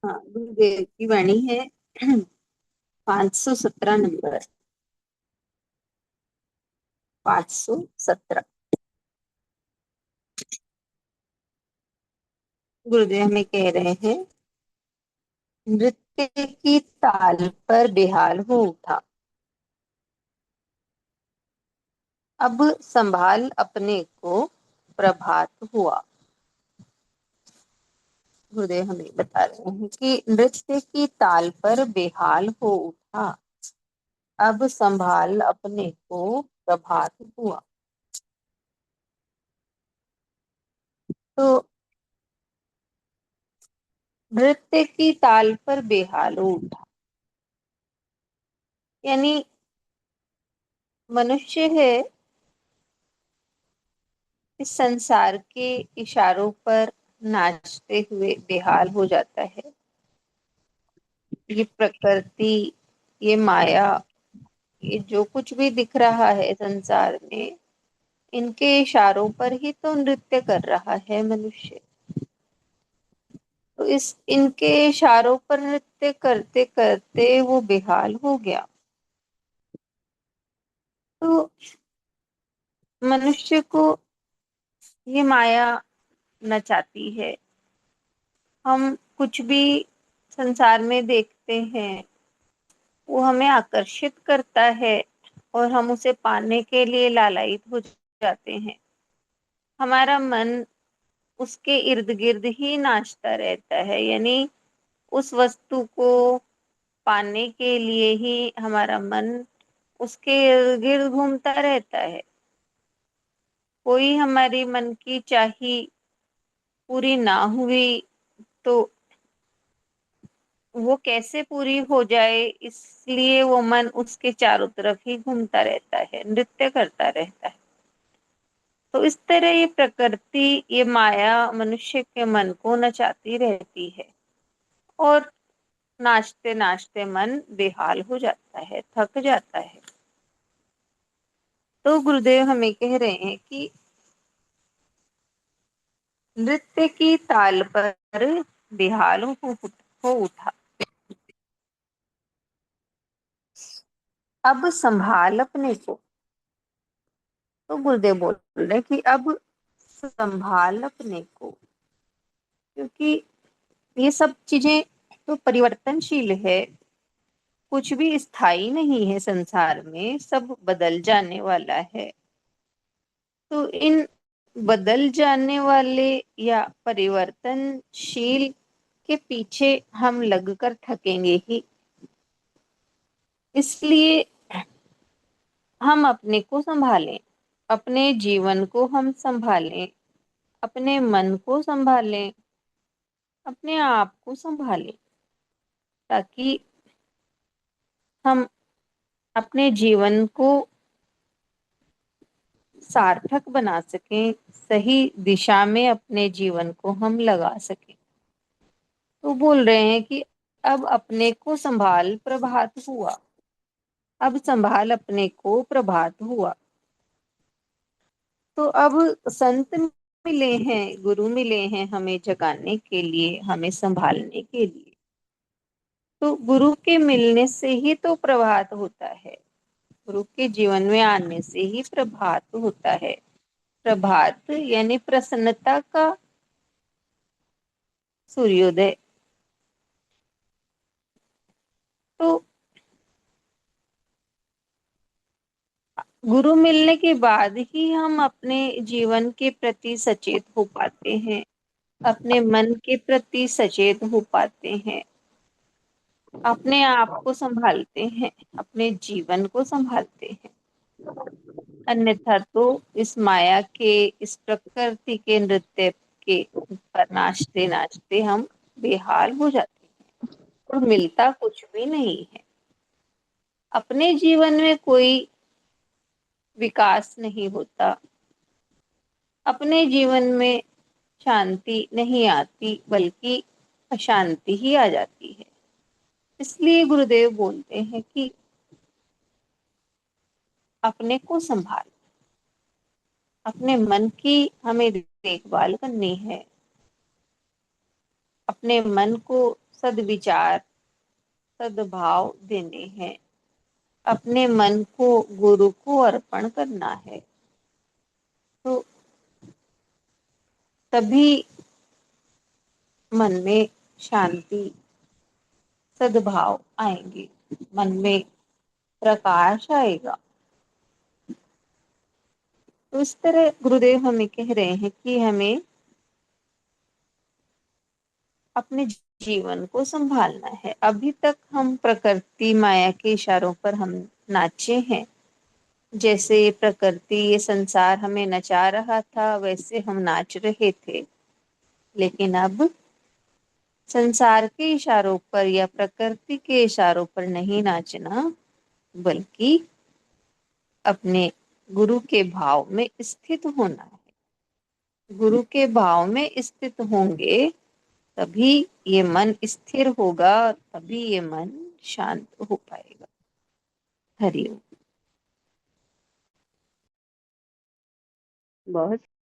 हाँ, गुरुदेव की वाणी है 517 नंबर। 517। गुरुदेव हमें कह रहे हैं, नृत्य की ताल पर बेहाल हो उठा, अब संभाल अपने को प्रभात हुआ। गुरुदेव हमें बता रहे हैं कि नृत्य की ताल पर बेहाल हो उठा, अब संभाल अपने को प्रभात हुआ। तो नृत्य की ताल पर बेहाल हो उठा, यानी मनुष्य है इस संसार के इशारों पर नाचते हुए बेहाल हो जाता है। ये प्रकृति, ये माया, ये जो कुछ भी दिख रहा है संसार में, इनके इशारों पर ही तो नृत्य कर रहा है मनुष्य। तो इस इनके इशारों पर नृत्य करते करते वो बेहाल हो गया। तो मनुष्य को ये माया नचाती है। हम कुछ भी संसार में देखते हैं, वो हमें आकर्षित करता है और हम उसे पाने के लिए लालायित हो जाते हैं। हमारा मन उसके इर्द गिर्द ही नाचता रहता है, यानी उस वस्तु को पाने के लिए ही हमारा मन उसके इर्द गिर्द घूमता रहता है। कोई हमारी मन की चाही पूरी ना हुई तो वो कैसे पूरी हो जाए, इसलिए वो मन उसके चारों तरफ ही घूमता रहता है, नृत्य करता रहता है। तो इस तरह ये प्रकृति, ये माया मनुष्य के मन को नचाती रहती है और नाचते नाचते मन बेहाल हो जाता है, थक जाता है। तो गुरुदेव हमें कह रहे हैं कि नृत्य की ताल पर बेहाल हो उठा, अब संभाल अपने को। तो गुरुदेव बोल रहे हैं कि अब संभाल अपने को, क्योंकि ये सब चीजें तो परिवर्तनशील है, कुछ भी स्थायी नहीं है संसार में, सब बदल जाने वाला है। तो इन बदल जाने वाले या परिवर्तनशील के पीछे हम लगकर थकेंगे ही। इसलिए हम अपने को संभालें, अपने जीवन को हम संभालें, अपने मन को संभालें, अपने आप को संभालें, ताकि हम अपने जीवन को सार्थक बना सकें, सही दिशा में अपने जीवन को हम लगा सकें। तो बोल रहे हैं कि अब अपने को संभाल प्रभात हुआ, अब संभाल अपने को प्रभात हुआ। तो अब संत मिले हैं, गुरु मिले हैं हमें जगाने के लिए, हमें संभालने के लिए। तो गुरु के मिलने से ही तो प्रभात होता है, गुरु के जीवन में आने से ही प्रभात होता है। प्रभात यानी प्रसन्नता का सूर्योदय। तो गुरु मिलने के बाद ही हम अपने जीवन के प्रति सचेत हो पाते हैं, अपने मन के प्रति सचेत हो पाते हैं, अपने आप को संभालते हैं, अपने जीवन को संभालते हैं। अन्यथा तो इस माया के, इस प्रकृति के नृत्य के पर नाचते नाचते हम बेहाल हो जाते हैं और मिलता कुछ भी नहीं है। अपने जीवन में कोई विकास नहीं होता, अपने जीवन में शांति नहीं आती, बल्कि अशांति ही आ जाती है। इसलिए गुरुदेव बोलते हैं कि अपने को संभाल, अपने मन की हमें देखभाल करनी है, अपने मन को सद्विचार, सद्भाव देने हैं। अपने मन को गुरु को अर्पण करना है, तो तभी मन में शांति, सद्भाव आएंगे, मन में प्रकाश आएगा। तो इस तरह गुरुदेव हमें कह रहे हैं कि हमें अपने जीवन को संभालना है। अभी तक हम प्रकृति माया के इशारों पर हम नाचे हैं। जैसे ये प्रकृति, ये संसार हमें नचा रहा था, वैसे हम नाच रहे थे। लेकिन अब संसार के इशारों पर या प्रकृति के इशारों पर नहीं नाचना, बल्कि अपने गुरु के भाव में स्थित होना है। गुरु के भाव में स्थित होंगे तभी ये मन स्थिर होगा, तभी ये मन शांत हो पाएगा। हरिओम। बहुत